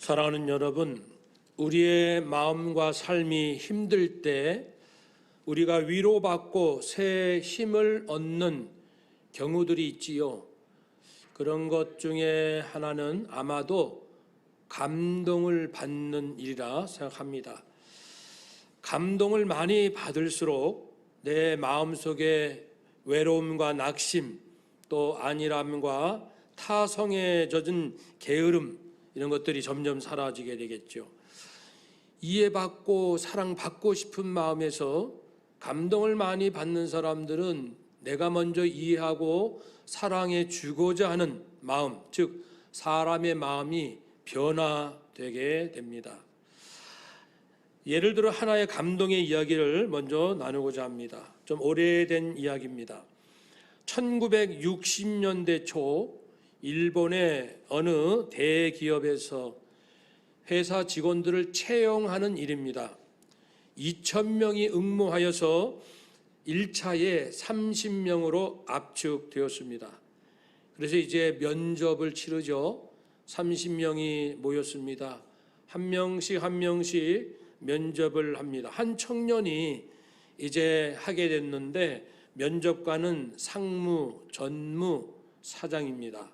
사랑하는 여러분, 우리의 마음과 삶이 힘들 때 우리가 위로받고 새 힘을 얻는 경우들이 있지요. 그런 것 중에 하나는 아마도 감동을 받는 일이라 생각합니다. 감동을 많이 받을수록 내 마음속에 외로움과 낙심, 또 안일함과 타성에 젖은 게으름, 이런 것들이 점점 사라지게 되겠죠. 이해받고 사랑받고 싶은 마음에서 감동을 많이 받는 사람들은 내가 먼저 이해하고 사랑해 주고자 하는 마음, 즉 사람의 마음이 변화되게 됩니다. 예를 들어 하나의 감동의 이야기를 먼저 나누고자 합니다. 좀 오래된 이야기입니다. 1960년대 초 일본의 어느 대기업에서 회사 직원들을 채용하는 일입니다. 2,000명이 응모하여서 1차에 30명으로 압축되었습니다. 그래서 이제 면접을 치르죠. 30명이 모였습니다. 한 명씩 면접을 합니다. 한 청년이 이제 하게 됐는데 면접관은 상무, 전무, 사장입니다.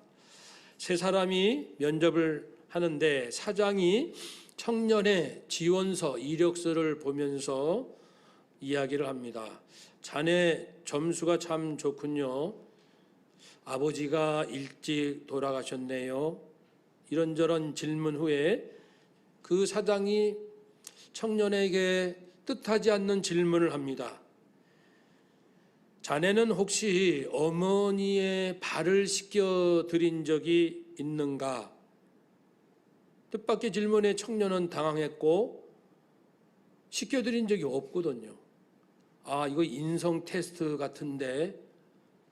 세 사람이 면접을 하는데 사장이 청년의 지원서, 이력서를 보면서 이야기를 합니다. 자네 점수가 참 좋군요. 아버지가 일찍 돌아가셨네요. 이런저런 질문 후에 그 사장이 청년에게 뜻하지 않는 질문을 합니다. 자네는 혹시 어머니의 발을 씻겨 드린 적이 있는가? 뜻밖의 질문에 청년은 당황했고 씻겨 드린 적이 없거든요. 아, 이거 인성 테스트 같은데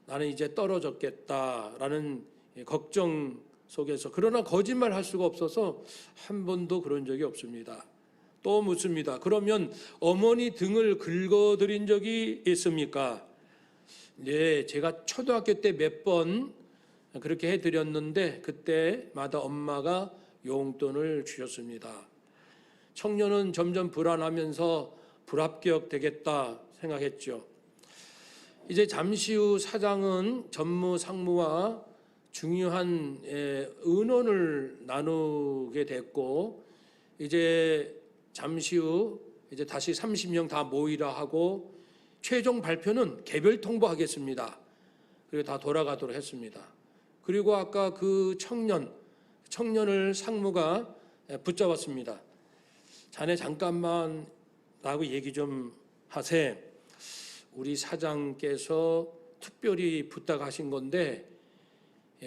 나는 이제 떨어졌겠다라는 걱정 속에서, 그러나 거짓말할 수가 없어서 한 번도 그런 적이 없습니다. 또 묻습니다. 그러면 어머니 등을 긁어드린 적이 있습니까? 네, 제가 초등학교 때 몇 번 그렇게 해드렸는데 그때마다 엄마가 용돈을 주셨습니다. 청년은 점점 불안하면서 불합격 되겠다 생각했죠. 이제 잠시 후 사장은 전무, 상무와 중요한 의논을 나누게 됐고, 이제 잠시 후 이제 다시 30명 다 모이라 하고 최종 발표는 개별 통보하겠습니다. 그리고 다 돌아가도록 했습니다. 그리고 아까 그 청년을 상무가 붙잡았습니다. 자네 잠깐만 라고 얘기 좀 하세. 우리 사장께서 특별히 부탁하신 건데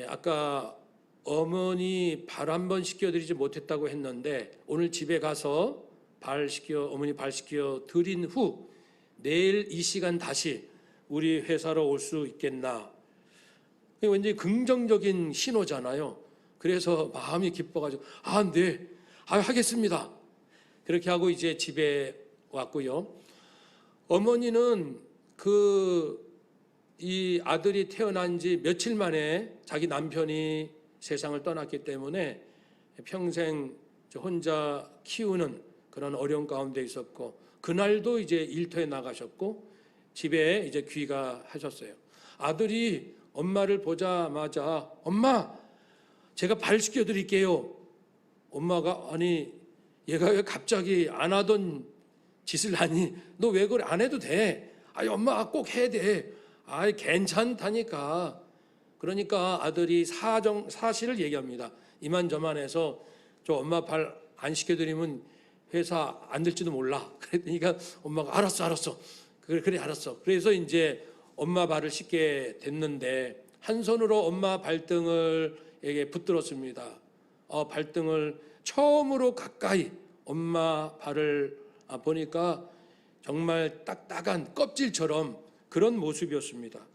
아까 어머니 발 한 번 씻겨드리지 못했다고 했는데 오늘 집에 가서 어머니 발 씻겨 드린 후 내일 이 시간 다시 우리 회사로 올 수 있겠나? 왠지 긍정적인 신호잖아요. 그래서 마음이 기뻐가지고 네, 하겠습니다. 그렇게 하고 이제 집에 왔고요. 어머니는 이 아들이 태어난 지 며칠 만에 자기 남편이 세상을 떠났기 때문에 평생 혼자 키우는 그런 어려운 가운데 있었고, 그날도 이제 일터에 나가셨고 집에 이제 귀가하셨어요. 아들이 엄마를 보자마자 엄마, 제가 발 씻겨드릴게요. 엄마가 아니 얘가 왜 갑자기 안 하던 짓을 하니? 너 왜 그래? 안 해도 돼. 아니 엄마 꼭 해야 돼. 아이 괜찮다니까. 그러니까 아들이 사실을 얘기합니다. 이만저만해서 저 엄마 발 안 씻겨드리면 회사 안 될지도 몰라. 그러니까 엄마가 알았어. 그래 알았어. 그래서 이제 엄마 발을 씻게 됐는데 한 손으로 엄마 발등을 붙들었습니다. 발등을 처음으로 가까이 엄마 발을 보니까 정말 딱딱한 껍질처럼 그런 모습이었습니다.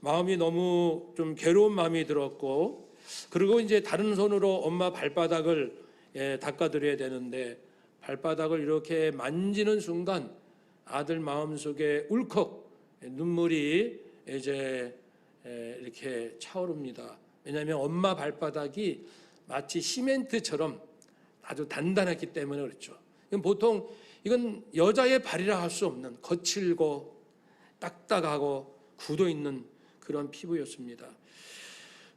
마음이 너무 좀 괴로운 마음이 들었고, 그리고 이제 다른 손으로 엄마 발바닥을 닦아드려야 되는데 발바닥을 이렇게 만지는 순간 아들 마음속에 울컥 눈물이 이제 이렇게 차오릅니다. 왜냐하면 엄마 발바닥이 마치 시멘트처럼 아주 단단했기 때문에 그렇죠. 이건 보통 이건 여자의 발이라 할 수 없는 거칠고 딱딱하고 굳어 있는 그런 피부였습니다.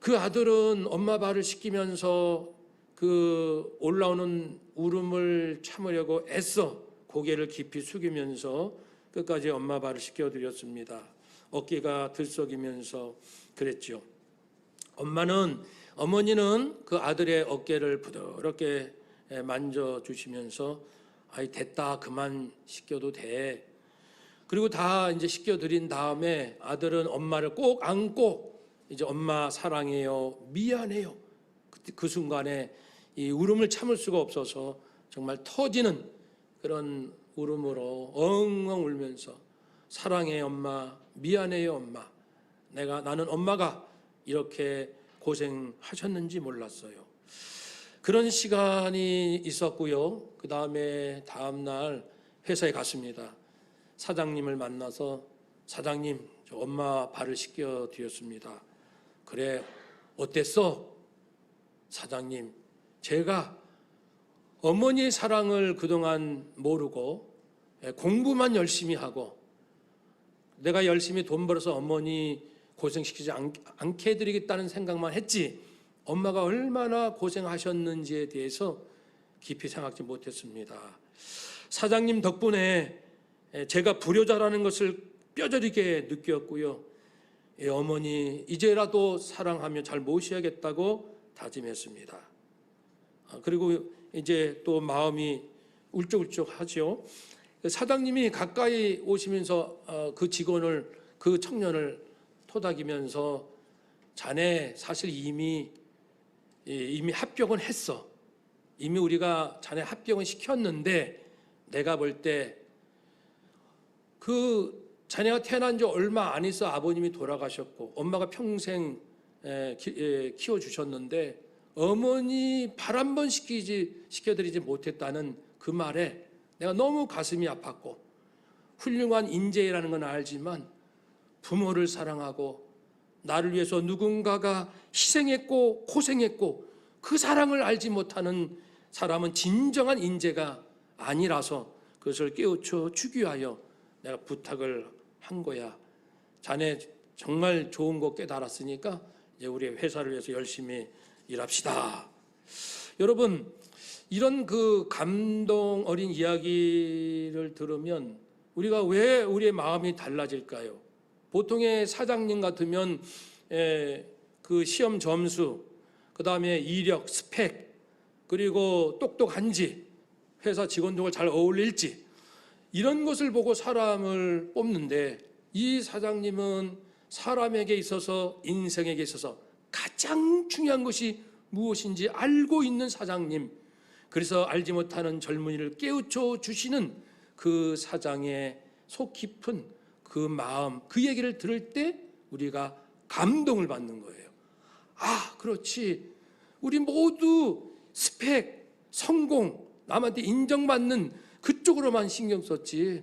그 아들은 엄마 발을 씻기면서 그 올라오는 울음을 참으려고 애써 고개를 깊이 숙이면서 끝까지 엄마 발을 씻겨드렸습니다. 어깨가 들썩이면서 그랬죠. 어머니는 그 아들의 어깨를 부드럽게 만져주시면서 아이 됐다, 그만 씻겨도 돼. 그리고 다 이제 씻겨드린 다음에 아들은 엄마를 꼭 안고 이제 엄마 사랑해요, 미안해요. 그 순간에 이 울음을 참을 수가 없어서 정말 터지는 그런 울음으로 엉엉 울면서 사랑해요 엄마, 미안해요 엄마. 나는 엄마가 이렇게 고생하셨는지 몰랐어요. 그런 시간이 있었고요. 그 다음 날 회사에 갔습니다. 사장님을 만나서 사장님, 저 엄마 발을 씻겨 드렸습니다. 그래, 어땠어? 사장님, 제가 어머니의 사랑을 그동안 모르고 공부만 열심히 하고 내가 열심히 돈 벌어서 어머니 고생시키지 않게 해드리겠다는 생각만 했지 엄마가 얼마나 고생하셨는지에 대해서 깊이 생각지 못했습니다. 사장님 덕분에 제가 불효자라는 것을 뼈저리게 느꼈고요. 어머니 이제라도 사랑하며 잘 모셔야겠다고 다짐했습니다. 그리고 이제 또 마음이 울적울적하죠. 사장님이 가까이 오시면서 그 청년을 토닥이면서 자네 사실 이미 합격은 했어. 이미 우리가 자네 합격은 시켰는데 내가 볼 때 그 자네가 태어난 지 얼마 안 있어 아버님이 돌아가셨고 엄마가 평생 키워주셨는데 어머니 발 한 번 시켜드리지 못했다는 그 말에 내가 너무 가슴이 아팠고 훌륭한 인재라는 건 알지만 부모를 사랑하고 나를 위해서 누군가가 희생했고 고생했고 그 사랑을 알지 못하는 사람은 진정한 인재가 아니라서 그것을 깨우쳐 주기 위하여 내가 부탁을 한 거야. 자네 정말 좋은 거 깨달았으니까 이제 우리 회사를 위해서 열심히 일합시다. 여러분, 이런 그 감동 어린 이야기를 들으면 우리가 왜 우리의 마음이 달라질까요? 보통의 사장님 같으면 그 시험 점수, 그 다음에 이력, 스펙, 그리고 똑똑한지, 회사 직원들과 잘 어울릴지 이런 것을 보고 사람을 뽑는데 이 사장님은 사람에게 있어서 인생에게 있어서 가장 중요한 것이 무엇인지 알고 있는 사장님, 그래서 알지 못하는 젊은이를 깨우쳐 주시는 그 사장의 속 깊은 그 마음, 그 얘기를 들을 때 우리가 감동을 받는 거예요. 아, 그렇지. 우리 모두 스펙, 성공, 남한테 인정받는 그쪽으로만 신경 썼지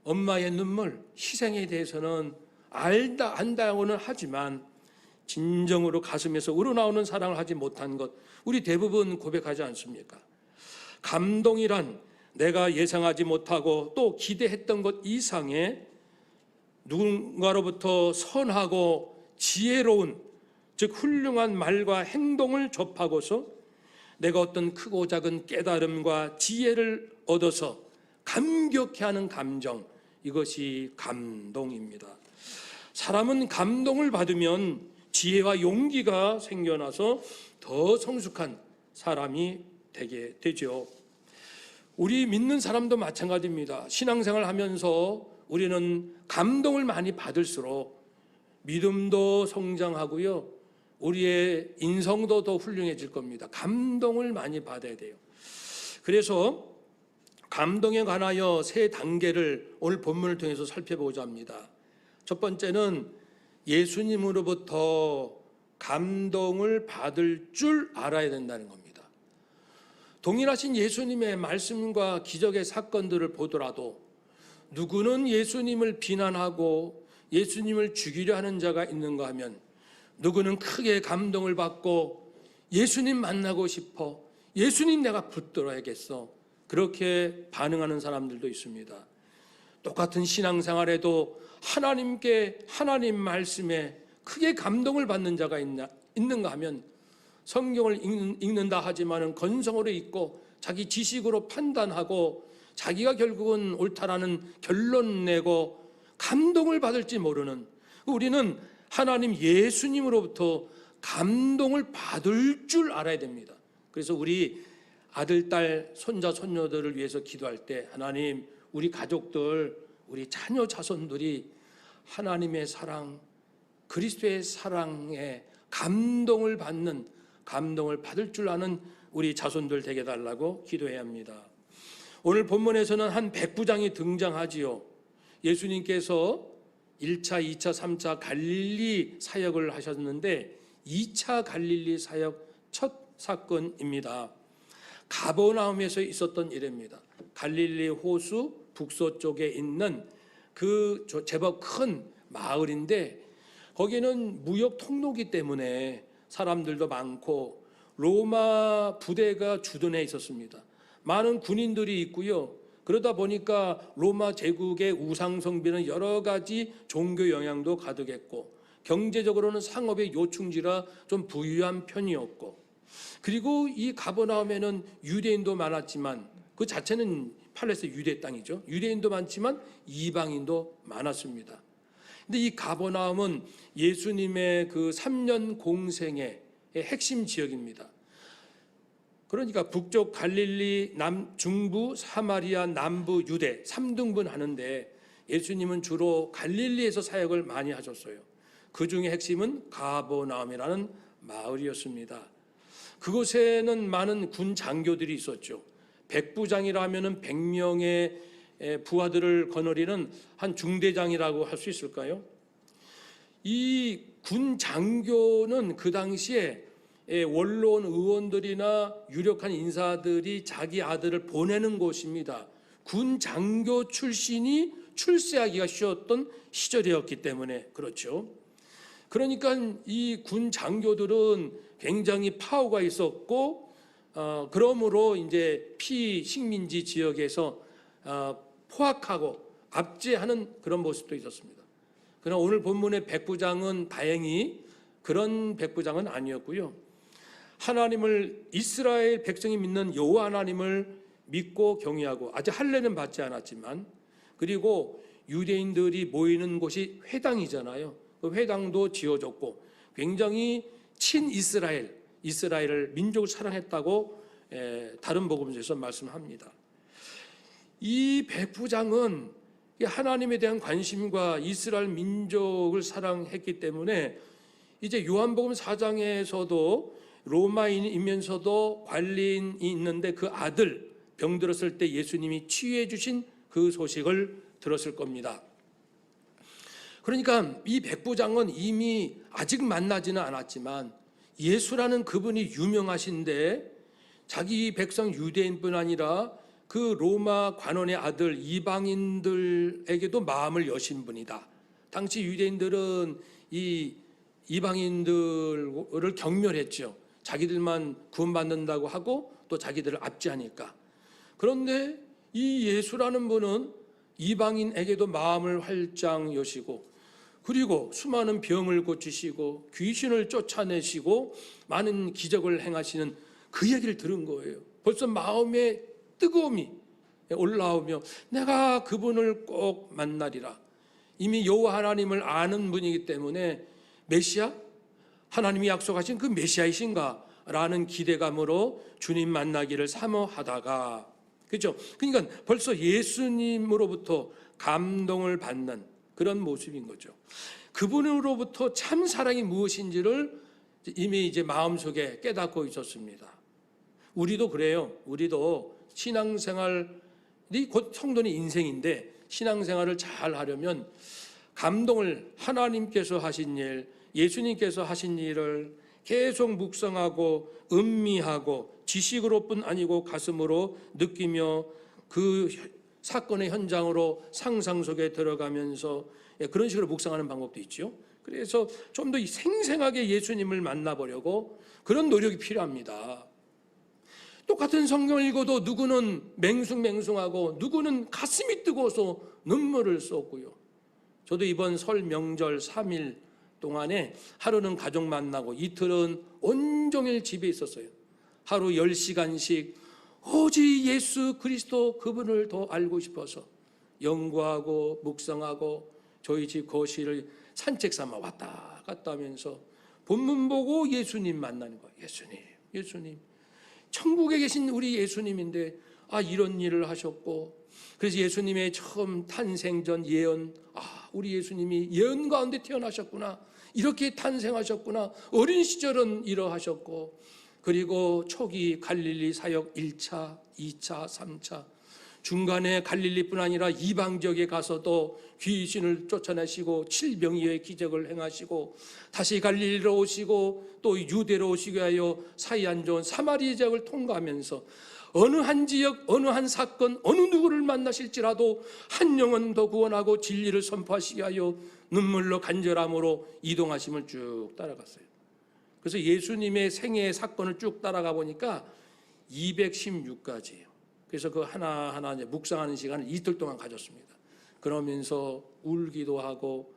엄마의 눈물, 희생에 대해서는 안다고는 하지만 진정으로 가슴에서 우러나오는 사랑을 하지 못한 것 우리 대부분 고백하지 않습니까? 감동이란 내가 예상하지 못하고 또 기대했던 것 이상의 누군가로부터 선하고 지혜로운 즉 훌륭한 말과 행동을 접하고서 내가 어떤 크고 작은 깨달음과 지혜를 얻어서 감격해하는 감정, 이것이 감동입니다. 사람은 감동을 받으면 지혜와 용기가 생겨나서 더 성숙한 사람이 되게 되죠. 우리 믿는 사람도 마찬가지입니다. 신앙생활 하면서 우리는 감동을 많이 받을수록 믿음도 성장하고요. 우리의 인성도 더 훌륭해질 겁니다. 감동을 많이 받아야 돼요. 그래서 감동에 관하여 세 단계를 오늘 본문을 통해서 살펴보고자 합니다. 첫 번째는 예수님으로부터 감동을 받을 줄 알아야 된다는 겁니다. 동일하신 예수님의 말씀과 기적의 사건들을 보더라도 누구는 예수님을 비난하고 예수님을 죽이려 하는 자가 있는가 하면 누구는 크게 감동을 받고 예수님 만나고 싶어 예수님 내가 붙들어야겠어. 그렇게 반응하는 사람들도 있습니다. 똑같은 신앙생활에도 하나님 말씀에 크게 감동을 받는 자가 있는가 하면 성경을 읽는다 하지만은 건성으로 읽고 자기 지식으로 판단하고 자기가 결국은 옳다라는 결론 내고 감동을 받을지 모르는, 우리는 하나님 예수님으로부터 감동을 받을 줄 알아야 됩니다. 그래서 우리 아들, 딸, 손자, 손녀들을 위해서 기도할 때 하나님, 우리 가족들, 우리 자녀, 자손들이 하나님의 사랑, 그리스도의 사랑에 감동을 받을 줄 아는 우리 자손들 되게 달라고 기도해야 합니다. 오늘 본문에서는 한 백부장이 등장하지요. 예수님께서 1차, 2차, 3차 갈릴리 사역을 하셨는데 2차 갈릴리 사역 첫 사건입니다. 가버나움에서 있었던 일입니다. 갈릴리 호수 북서쪽에 있는 그 제법 큰 마을인데 거기는 무역 통로기 때문에 사람들도 많고 로마 부대가 주둔해 있었습니다. 많은 군인들이 있고요. 그러다 보니까 로마 제국의 우상 숭배는 여러 가지 종교 영향도 가득했고 경제적으로는 상업의 요충지라 좀 부유한 편이었고, 그리고 이 가버나움에는 유대인도 많았지만 그 자체는 팔레스타인 유대 땅이죠. 유대인도 많지만 이방인도 많았습니다. 근데 이 가버나움은 예수님의 그 3년 공생의 핵심 지역입니다. 그러니까 북쪽 갈릴리, 중부 사마리아, 남부 유대 3등분 하는데 예수님은 주로 갈릴리에서 사역을 많이 하셨어요. 그 중에 핵심은 가버나움이라는 마을이었습니다. 그곳에는 많은 군 장교들이 있었죠. 백부장이라면 100명의 부하들을 거느리는 한 중대장이라고 할 수 있을까요? 이 군 장교는 그 당시에 원로원 의원들이나 유력한 인사들이 자기 아들을 보내는 곳입니다. 군 장교 출신이 출세하기가 쉬웠던 시절이었기 때문에 그렇죠. 그러니까 이 군 장교들은 굉장히 파워가 있었고, 그러므로 이제 피식민지 지역에서 포악하고 압제하는 그런 모습도 있었습니다. 그러나 오늘 본문의 백부장은 다행히 그런 백부장은 아니었고요. 하나님을, 이스라엘 백성이 믿는 여호와 하나님을 믿고 경외하고 아직 할례는 받지 않았지만, 그리고 유대인들이 모이는 곳이 회당이잖아요. 그 회당도 지어졌고 굉장히 이스라엘을 민족을 사랑했다고 다른 복음서에서 말씀합니다. 이 백부장은 하나님에 대한 관심과 이스라엘 민족을 사랑했기 때문에 이제 요한복음 4장에서도 로마인이면서도 관리인이 있는데 그 아들 병들었을 때 예수님이 치유해 주신 그 소식을 들었을 겁니다. 그러니까 이 백부장은 이미 아직 만나지는 않았지만 예수라는 그분이 유명하신데 자기 백성 유대인뿐 아니라 그 로마 관원의 아들 이방인들에게도 마음을 여신 분이다. 당시 유대인들은 이 이방인들을 경멸했죠. 자기들만 구원받는다고 하고 또 자기들을 압제하니까. 그런데 이 예수라는 분은 이방인에게도 마음을 활짝 여시고, 그리고 수많은 병을 고치시고 귀신을 쫓아내시고 많은 기적을 행하시는 그 얘기를 들은 거예요. 벌써 마음에 뜨거움이 올라오며 내가 그분을 꼭 만나리라. 이미 여호와 하나님을 아는 분이기 때문에 메시아? 하나님이 약속하신 그 메시아이신가? 라는 기대감으로 주님 만나기를 사모하다가, 그렇죠? 그러니까 벌써 예수님으로부터 감동을 받는 그런 모습인 거죠. 그분으로부터 참 사랑이 무엇인지를 이미 이제 마음속에 깨닫고 있었습니다. 우리도 그래요. 우리도 신앙생활이 곧 성도의 인생인데 신앙생활을 잘 하려면 감동을, 하나님께서 하신 일, 예수님께서 하신 일을 계속 묵상하고 음미하고 지식으로뿐 아니고 가슴으로 느끼며 그 사건의 현장으로 상상 속에 들어가면서 그런 식으로 묵상하는 방법도 있죠. 그래서 좀 더 생생하게 예수님을 만나보려고 그런 노력이 필요합니다. 똑같은 성경을 읽어도 누구는 맹숭맹숭하고 누구는 가슴이 뜨거워서 눈물을 쏟고요. 저도 이번 설 명절 3일 동안에 하루는 가족 만나고 이틀은 온종일 집에 있었어요. 하루 10시간씩 오직 예수 그리스도 그분을 더 알고 싶어서 연구하고 묵상하고 저희 집 거실을 산책 삼아 왔다 갔다 하면서 본문 보고 예수님 만나는 거예요. 예수님 천국에 계신 우리 예수님인데 이런 일을 하셨고, 그래서 예수님의 처음 탄생전 예언, 우리 예수님이 예언 가운데 태어나셨구나, 이렇게 탄생하셨구나, 어린 시절은 이러하셨고, 그리고 초기 갈릴리 사역 1차, 2차, 3차, 중간에 갈릴리뿐 아니라 이방 지역에 가서도 귀신을 쫓아내시고 칠병이의 기적을 행하시고, 다시 갈릴리로 오시고 또 유대로 오시게 하여 사이 안 좋은 사마리아 지역을 통과하면서 어느 한 지역, 어느 한 사건, 어느 누구를 만나실지라도 한 영혼 더 구원하고 진리를 선포하시게 하여 눈물로 간절함으로 이동하심을 쭉 따라갔어요. 그래서 예수님의 생애 사건을 쭉 따라가 보니까 216가지예요. 그래서 그 하나하나 이제 묵상하는 시간을 이틀 동안 가졌습니다. 그러면서 울기도 하고,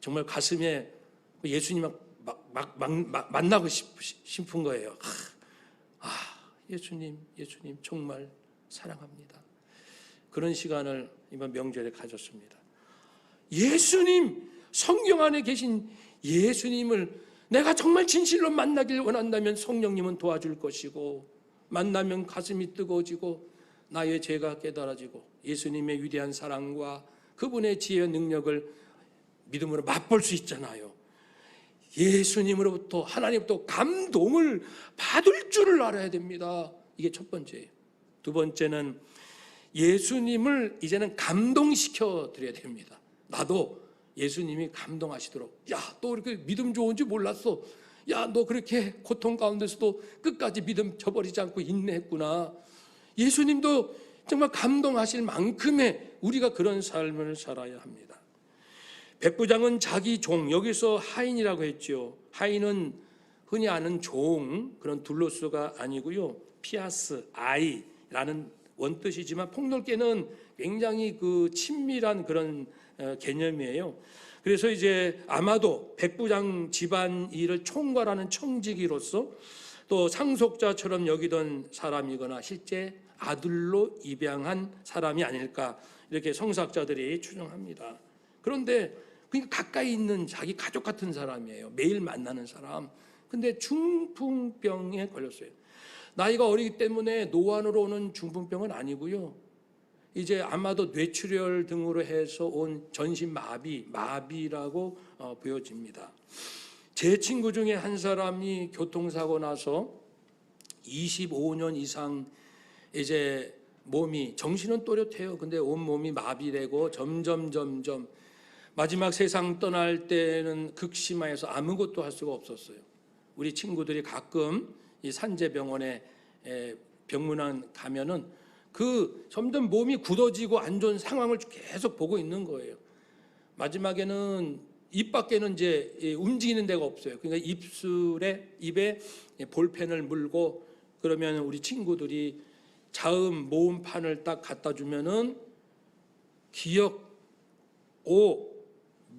정말 가슴에 예수님을 만나고 싶은 거예요. 예수님 정말 사랑합니다. 그런 시간을 이번 명절에 가졌습니다. 예수님, 성경 안에 계신 예수님을 내가 정말 진실로 만나길 원한다면 성령님은 도와줄 것이고, 만나면 가슴이 뜨거워지고 나의 죄가 깨달아지고 예수님의 위대한 사랑과 그분의 지혜와 능력을 믿음으로 맛볼 수 있잖아요. 예수님으로부터, 하나님부터 감동을 받을 줄을 알아야 됩니다. 이게 첫 번째예요. 두 번째는 예수님을 이제는 감동시켜 드려야 됩니다. 나도 예수님이 감동하시도록, 너 이렇게 믿음 좋은지 몰랐어. 너 그렇게 고통 가운데서도 끝까지 믿음 저버리지 않고 인내했구나. 예수님도 정말 감동하실 만큼의 우리가 그런 삶을 살아야 합니다. 백부장은 자기 종, 여기서 하인이라고 했죠. 하인은 흔히 아는 종, 그런 둘로스가 아니고요, 피아스, 아이라는 원뜻이지만 폭넓게는 굉장히 그 친밀한 그런 개념이에요. 그래서 이제 아마도 백부장 집안 일을 총괄하는 청지기로서 또 상속자처럼 여기던 사람이거나 실제 아들로 입양한 사람이 아닐까, 이렇게 성사학자들이 추정합니다. 그런데 그러니까 가까이 있는 자기 가족 같은 사람이에요. 매일 만나는 사람. 근데 중풍병에 걸렸어요. 나이가 어리기 때문에 노안으로 오는 중풍병은 아니고요, 이제 아마도 뇌출혈 등으로 해서 온 전신 마비라고 보여집니다. 제 친구 중에 한 사람이 교통사고 나서 25년 이상 이제 몸이, 정신은 또렷해요. 근데 온몸이 마비되고 점점 마지막 세상 떠날 때는 극심해서 아무것도 할 수가 없었어요. 우리 친구들이 가끔 이 산재병원에 병문안 가면은 그 점점 몸이 굳어지고 안 좋은 상황을 계속 보고 있는 거예요. 마지막에는 입 밖에는 이제 움직이는 데가 없어요. 그러니까 입에 볼펜을 물고, 그러면 우리 친구들이 자음 모음판을 딱 갖다 주면은 기역, 오,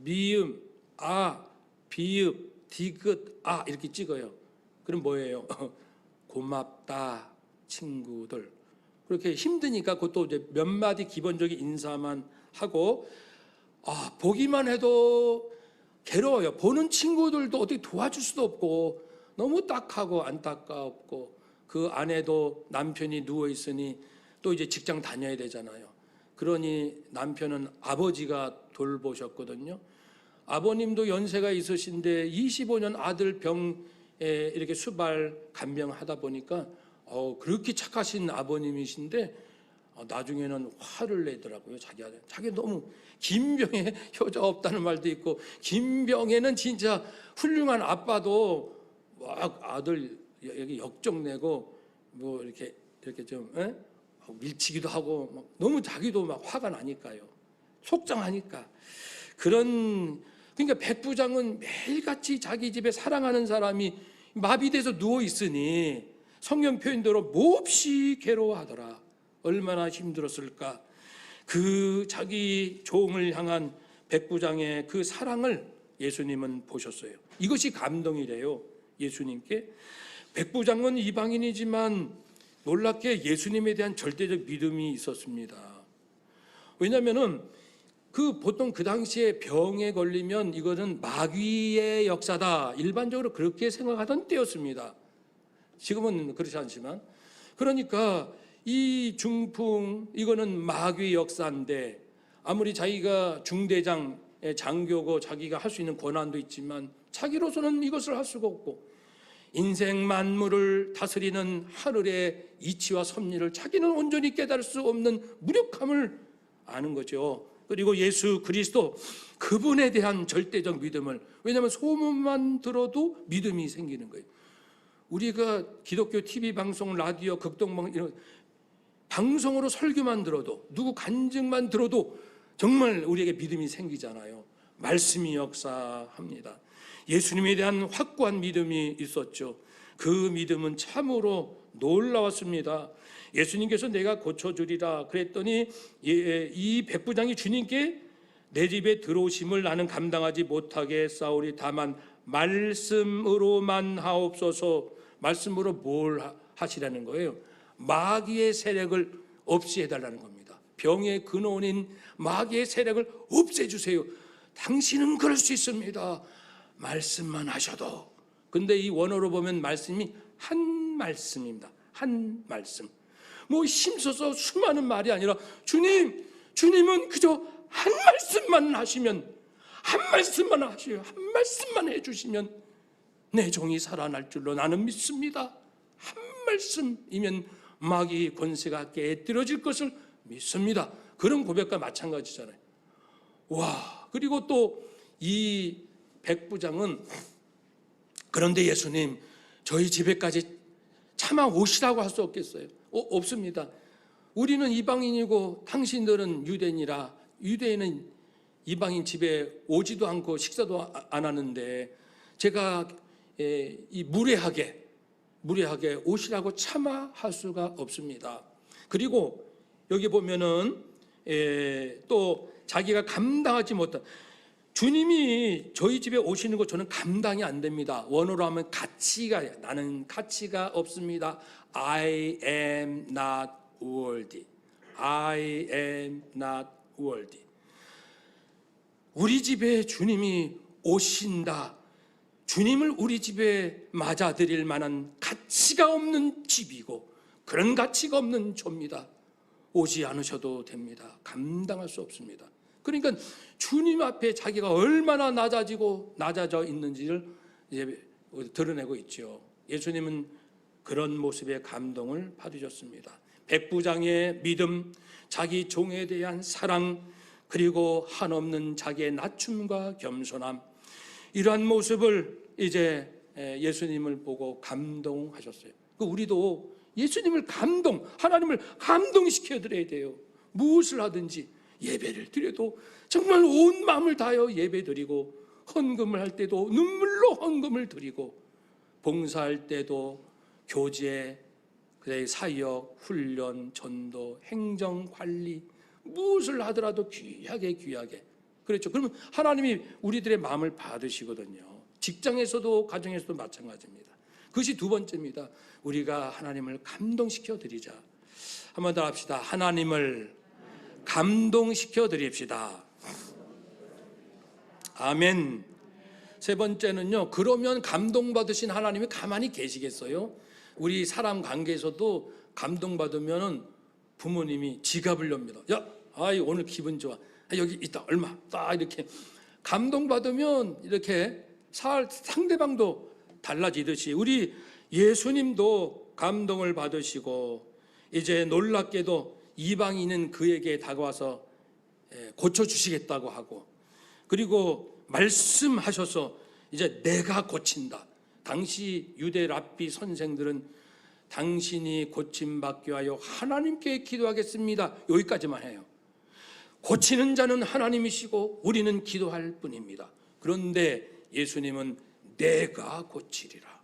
미음, 아, 비읍, 디귿, 이렇게 찍어요. 그럼 뭐예요? 고맙다 친구들. 그렇게 힘드니까 그것도 이제 몇 마디 기본적인 인사만 하고, 보기만 해도 괴로워요. 보는 친구들도 어떻게 도와줄 수도 없고 너무 딱하고 안타깝고, 그 안에도 남편이 누워 있으니 또 이제 직장 다녀야 되잖아요. 그러니 남편은 아버지가 돌보셨거든요. 아버님도 연세가 있으신데 25년 아들 병에 이렇게 수발 간병하다 보니까 그렇게 착하신 아버님이신데 나중에는 화를 내더라고요. 자기 너무 김병에 효자 없다는 말도 있고, 김병에는 진짜 훌륭한 아빠도 막 아들 여기 역정내고 뭐 이렇게 좀 밀치기도 하고 막 너무 자기도 막 화가 나니까요. 속상하니까. 그러니까 백부장은 매일같이 자기 집에 사랑하는 사람이 마비돼서 누워 있으니 성경 표현대로 몹시 괴로워하더라. 얼마나 힘들었을까. 그 자기 종을 향한 백부장의 그 사랑을 예수님은 보셨어요. 이것이 감동이래요. 예수님께. 백부장은 이방인이지만 놀랍게 예수님에 대한 절대적 믿음이 있었습니다. 왜냐하면은 보통 그 당시에 병에 걸리면 이거는 마귀의 역사다, 일반적으로 그렇게 생각하던 때였습니다. 지금은 그렇지 않지만. 그러니까 이 중풍, 이거는 마귀의 역사인데, 아무리 자기가 중대장의 장교고 자기가 할 수 있는 권한도 있지만 자기로서는 이것을 할 수가 없고, 인생 만물을 다스리는 하늘의 이치와 섭리를 자기는 온전히 깨달을 수 없는 무력함을 아는 거죠. 그리고 예수 그리스도, 그분에 대한 절대적 믿음을, 왜냐하면 소문만 들어도 믿음이 생기는 거예요. 우리가 기독교 TV 방송, 라디오, 극동방 이런 방송으로 설교만 들어도, 누구 간증만 들어도 정말 우리에게 믿음이 생기잖아요. 말씀이 역사합니다. 예수님에 대한 확고한 믿음이 있었죠. 그 믿음은 참으로 놀라웠습니다. 예수님께서 내가 고쳐주리라 그랬더니 이 백부장이 주님께 내 집에 들어오심을 나는 감당하지 못하게 싸우리. 다만 말씀으로만 하옵소서. 말씀으로 뭘 하시라는 거예요? 마귀의 세력을 없애달라는 겁니다. 병의 근원인 마귀의 세력을 없애주세요. 당신은 그럴 수 있습니다. 말씀만 하셔도. 근데 이 원어로 보면 말씀이 한 말씀입니다. 한 말씀. 뭐 힘써서 수많은 말이 아니라 주님은 그저 한 말씀만 하시면, 한 말씀만 하시요, 한 말씀만 해주시면 내 종이 살아날 줄로 나는 믿습니다. 한 말씀이면 마귀 권세가 깨뜨려질 것을 믿습니다. 그런 고백과 마찬가지잖아요. 와, 그리고 또 이 백부장은, 그런데 예수님 저희 집에까지 차마 오시라고 할 수 없겠어요? 없습니다. 우리는 이방인이고 당신들은 유대인이라, 유대인은 이방인 집에 오지도 않고 식사도 안 하는데 제가 이 무례하게 오시라고 차마 할 수가 없습니다. 그리고 여기 보면은 또 자기가 감당하지 못한, 주님이 저희 집에 오시는 거 저는 감당이 안 됩니다. 원어로 하면 나는 가치가 없습니다. I am not worthy. I am not worthy. 우리 집에 주님이 오신다. 주님을 우리 집에 맞아들일 만한 가치가 없는 집이고 그런 가치가 없는 조입니다. 오지 않으셔도 됩니다. 감당할 수 없습니다. 그러니까 주님 앞에 자기가 얼마나 낮아져 있는지를 이제 드러내고 있죠. 예수님은 그런 모습에 감동을 받으셨습니다. 백부장의 믿음, 자기 종에 대한 사랑, 그리고 한없는 자기의 낮춤과 겸손함, 이러한 모습을 이제 예수님을 보고 감동하셨어요. 우리도 예수님을 하나님을 감동시켜 드려야 돼요. 무엇을 하든지 예배를 드려도 정말 온 마음을 다하여 예배 드리고, 헌금을 할 때도 눈물로 헌금을 드리고, 봉사할 때도 교제, 사역, 훈련, 전도, 행정, 관리, 무엇을 하더라도 귀하게. 그렇죠. 그러면 하나님이 우리들의 마음을 받으시거든요. 직장에서도 가정에서도 마찬가지입니다. 그것이 두 번째입니다. 우리가 하나님을 감동시켜 드리자. 한번 더 합시다. 하나님을 감동시켜 드립시다. 아멘. 세 번째는요, 그러면 감동받으신 하나님이 가만히 계시겠어요? 우리 사람 관계에서도 감동받으면 부모님이 지갑을 엽니다. 야, 오늘 기분 좋아. 여기 있다, 얼마. 딱 이렇게 감동받으면 이렇게 상대방도 달라지듯이 우리 예수님도 감동을 받으시고, 이제 놀랍게도 이방인은 그에게 다가와서 고쳐주시겠다고 하고, 그리고 말씀하셔서 이제 내가 고친다. 당시 유대 랍비 선생들은 당신이 고침받게 하여 하나님께 기도하겠습니다, 여기까지만 해요. 고치는 자는 하나님이시고 우리는 기도할 뿐입니다. 그런데 예수님은 내가 고치리라.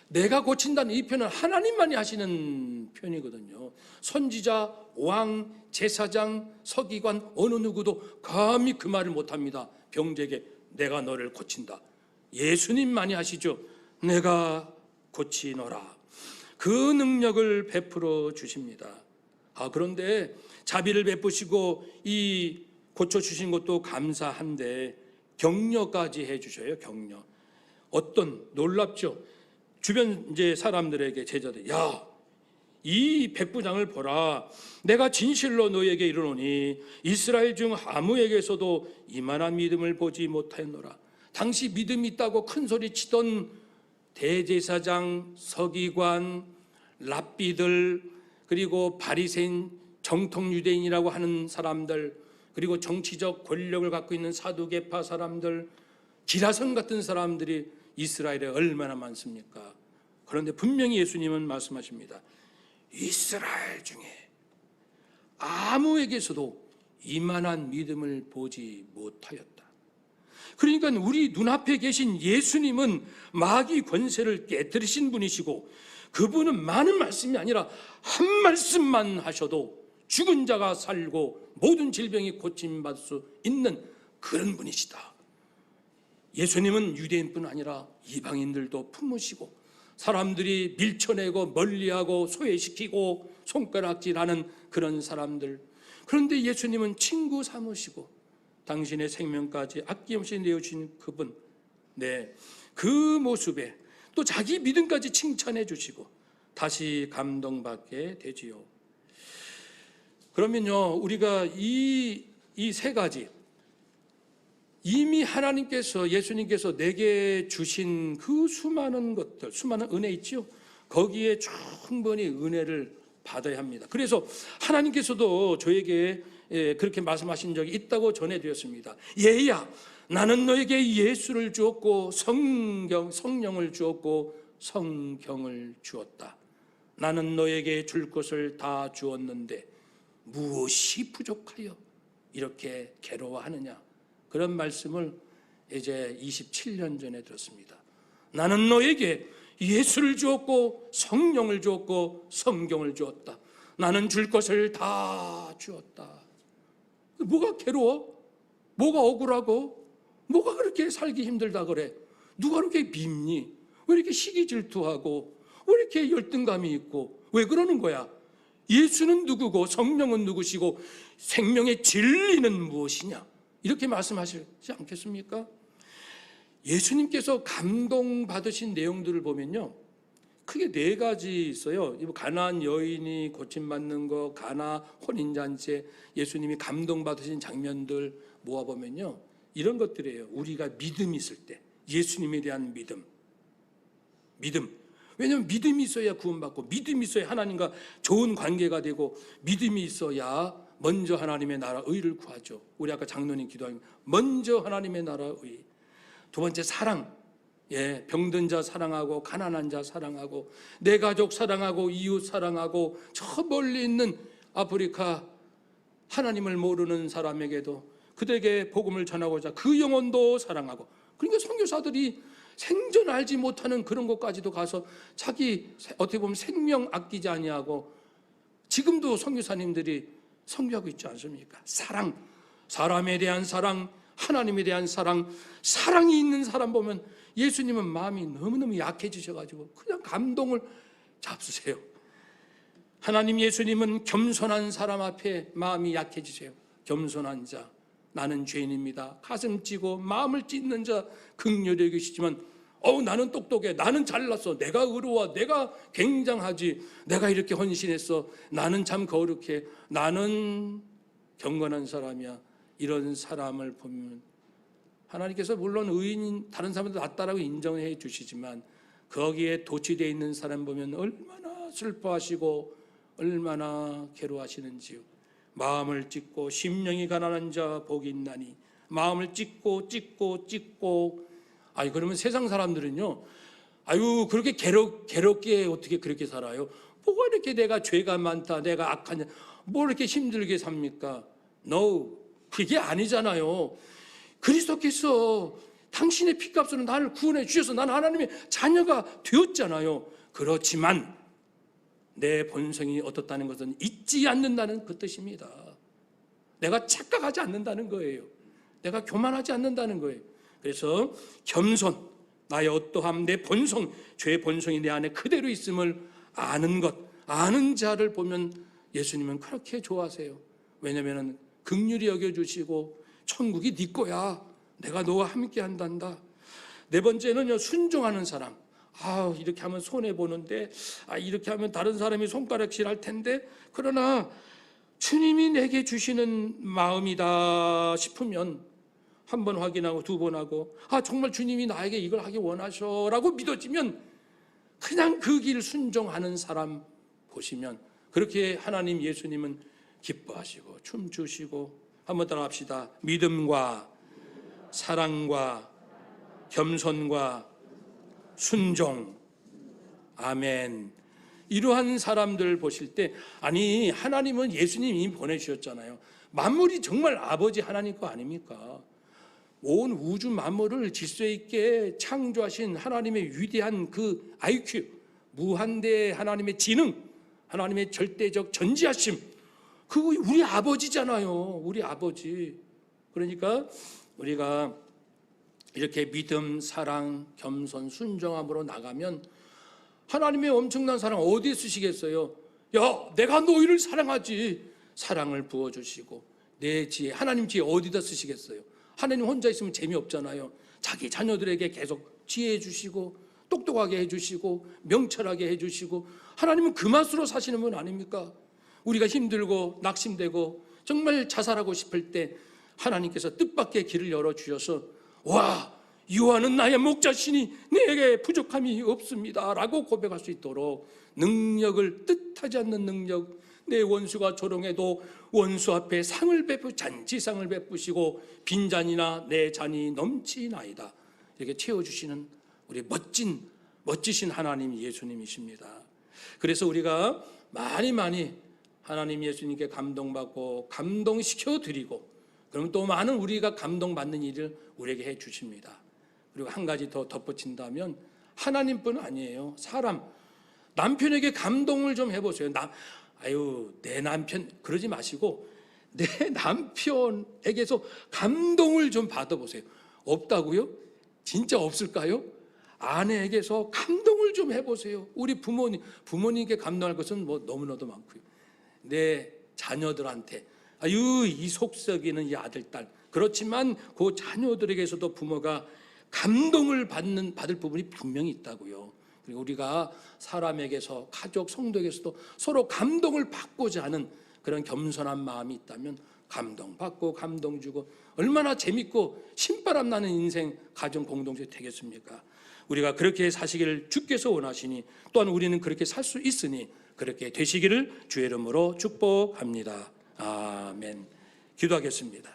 내가 고친다는 이 표현은 하나님만이 하시는 표현이거든요. 선지자, 왕, 제사장, 서기관 어느 누구도 감히 그 말을 못합니다. 병자에게 내가 너를 고친다. 예수님만이 하시죠. 내가 고치노라. 그 능력을 베풀어 주십니다. 그런데 자비를 베푸시고 이 고쳐주신 것도 감사한데 격려까지 해주셔요. 격려. 어떤 놀랍죠. 주변 이제 사람들에게 제자들, 야, 이 백부장을 보라. 내가 진실로 너에게 이르노니 이스라엘 중 아무에게서도 이만한 믿음을 보지 못하였노라. 당시 믿음이 있다고 큰 소리 치던 대제사장, 서기관, 랍비들, 그리고 바리새인, 정통 유대인이라고 하는 사람들, 그리고 정치적 권력을 갖고 있는 사두개파 사람들, 기라성 같은 사람들이 이스라엘에 얼마나 많습니까? 그런데 분명히 예수님은 말씀하십니다. 이스라엘 중에 아무에게서도 이만한 믿음을 보지 못하였다. 그러니까 우리 눈앞에 계신 예수님은 마귀 권세를 깨뜨리신 분이시고, 그분은 많은 말씀이 아니라 한 말씀만 하셔도 죽은 자가 살고 모든 질병이 고침받을 수 있는 그런 분이시다. 예수님은 유대인뿐 아니라 이방인들도 품으시고, 사람들이 밀쳐내고 멀리하고 소외시키고 손가락질하는 그런 사람들, 그런데 예수님은 친구 삼으시고 당신의 생명까지 아낌없이 내어주신 그분, 그 모습에 또 자기 믿음까지 칭찬해 주시고 다시 감동받게 되지요. 그러면요, 우리가 이 세 가지, 이미 하나님께서, 예수님께서 내게 주신 그 수많은 것들, 수많은 은혜 있죠. 거기에 충분히 은혜를 받아야 합니다. 그래서 하나님께서도 저에게 그렇게 말씀하신 적이 있다고 전해드렸습니다. 얘야, 나는 너에게 예수를 주었고 성령을 주었고 성경을 주었다. 나는 너에게 줄 것을 다 주었는데 무엇이 부족하여 이렇게 괴로워하느냐. 그런 말씀을 이제 27년 전에 들었습니다. 나는 너에게 예수를 주었고 성령을 주었고 성경을 주었다. 나는 줄 것을 다 주었다. 뭐가 괴로워? 뭐가 억울하고? 뭐가 그렇게 살기 힘들다 그래? 누가 그렇게 밉니? 왜 이렇게 시기 질투하고 왜 이렇게 열등감이 있고 왜 그러는 거야? 예수는 누구고 성령은 누구시고 생명의 진리는 무엇이냐? 이렇게 말씀하시지 않겠습니까? 예수님께서 감동받으신 내용들을 보면요, 크게 4가지 있어요. 가나안 여인이 고침받는 거, 가나 혼인잔치에 예수님이 감동받으신 장면들 모아보면요, 이런 것들이에요. 우리가 믿음이 있을 때, 예수님에 대한 믿음. 왜냐하면 믿음이 있어야 구원받고, 믿음이 있어야 하나님과 좋은 관계가 되고, 믿음이 있어야 먼저 하나님의 나라 의를 구하죠. 우리 아까 장로님 기도하면 먼저 하나님의 나라 의. 2번째 사랑. 병든 자 사랑하고 가난한 자 사랑하고 내 가족 사랑하고 이웃 사랑하고 저 멀리 있는 아프리카 하나님을 모르는 사람에게도 그들에게 복음을 전하고자 그 영혼도 사랑하고. 그러니까 선교사들이 생전 알지 못하는 그런 곳까지도 가서 자기 어떻게 보면 생명 아끼지 아니하고 지금도 선교사님들이 선교하고 있지 않습니까? 사랑, 사람에 대한 사랑, 하나님에 대한 사랑, 사랑이 있는 사람 보면 예수님은 마음이 너무너무 약해지셔가지고 그냥 감동을 잡수세요. 하나님 예수님은 겸손한 사람 앞에 마음이 약해지세요. 겸손한 자, 나는 죄인입니다. 가슴 찌고 마음을 찢는 자 긍휼히 여기시지만 나는 똑똑해, 나는 잘났어, 내가 의로워, 내가 굉장하지, 내가 이렇게 헌신했어, 나는 참 거룩해, 나는 경건한 사람이야. 이런 사람을 보면 하나님께서 물론 의인인 다른 사람도 낫다라고 인정해 주시지만 거기에 도취되어 있는 사람 보면 얼마나 슬퍼하시고 얼마나 괴로워하시는지요. 마음을 찢고 심령이 가난한 자 복이 있나니. 마음을 찢고 그러면 세상 사람들은요, 그렇게 괴롭게 어떻게 그렇게 살아요? 뭐가 이렇게 내가 죄가 많다, 내가 악하냐, 뭐 이렇게 힘들게 삽니까? No, 그게 아니잖아요. 그리스도께서 당신의 피값으로 나를 구원해 주셔서 나는 하나님의 자녀가 되었잖아요. 그렇지만 내 본성이 어떻다는 것은 잊지 않는다는 그 뜻입니다. 내가 착각하지 않는다는 거예요. 내가 교만하지 않는다는 거예요. 그래서 겸손, 나의 어떠함, 내 본성, 죄의 본성이 내 안에 그대로 있음을 아는 것, 아는 자를 보면 예수님은 그렇게 좋아하세요. 왜냐하면 긍휼히 여겨주시고 천국이 네 거야, 내가 너와 함께 한단다. 네 번째는요, 순종하는 사람. 이렇게 하면 손해보는데, 이렇게 하면 다른 사람이 손가락질 할 텐데, 그러나 주님이 내게 주시는 마음이다 싶으면 한 번 확인하고 두 번 하고, 정말 주님이 나에게 이걸 하기 원하셔라고 믿어지면 그냥 그 길 순종하는 사람 보시면 그렇게 하나님 예수님은 기뻐하시고 춤추시고. 한번 따라합시다. 믿음과 사랑과 겸손과 순종. 아멘. 이러한 사람들 보실 때, 아니 하나님은 예수님이 보내주셨잖아요. 만물이 정말 아버지 하나님 거 아닙니까? 온 우주 만물을 질서 있게 창조하신 하나님의 위대한 그 IQ, 무한대 하나님의 지능, 하나님의 절대적 전지하심, 그거 우리 아버지잖아요. 우리 아버지. 그러니까 우리가 이렇게 믿음, 사랑, 겸손, 순종함으로 나가면 하나님의 엄청난 사랑 어디에 쓰시겠어요? 내가 너희를 사랑하지. 사랑을 부어주시고 내 지혜, 하나님 지혜 어디다 쓰시겠어요? 하나님 혼자 있으면 재미없잖아요. 자기 자녀들에게 계속 지혜해 주시고 똑똑하게 해주시고 명철하게 해주시고. 하나님은 그 맛으로 사시는 분 아닙니까? 우리가 힘들고 낙심되고 정말 자살하고 싶을 때 하나님께서 뜻밖의 길을 열어주셔서, 요한은 나의 목자시니 내게 부족함이 없습니다 라고 고백할 수 있도록 능력을, 뜻하지 않는 능력, 내 원수가 조롱해도 원수 앞에 상을 잔치상을 베푸시고 빈잔이나 내 잔이 넘치나이다 이렇게 채워주시는 우리 멋지신 하나님 예수님이십니다. 그래서 우리가 많이 하나님 예수님께 감동받고 감동시켜 드리고, 그러면 또 많은 우리가 감동받는 일을 우리에게 해 주십니다. 그리고 한 가지 더 덧붙인다면 하나님뿐 아니에요. 사람, 남편에게 감동을 좀 해보세요. 내 남편 그러지 마시고 내 남편에게서 감동을 좀 받아보세요. 없다고요? 진짜 없을까요? 아내에게서 감동을 좀 해보세요. 우리 부모님께 감동할 것은 너무나도 많고요. 내 자녀들한테 이 속썩이는 이 아들, 딸. 그렇지만 그 자녀들에게서도 부모가 감동을 받을 부분이 분명히 있다고요. 그리고 우리가 사람에게서, 가족, 성도에게서도 서로 감동을 받고자 하는 그런 겸손한 마음이 있다면 감동받고 감동 주고 얼마나 재밌고 신바람 나는 인생, 가정 공동체 되겠습니까? 우리가 그렇게 사시기를 주께서 원하시니 또한 우리는 그렇게 살 수 있으니 그렇게 되시기를 주의 이름으로 축복합니다. 아멘. 기도하겠습니다.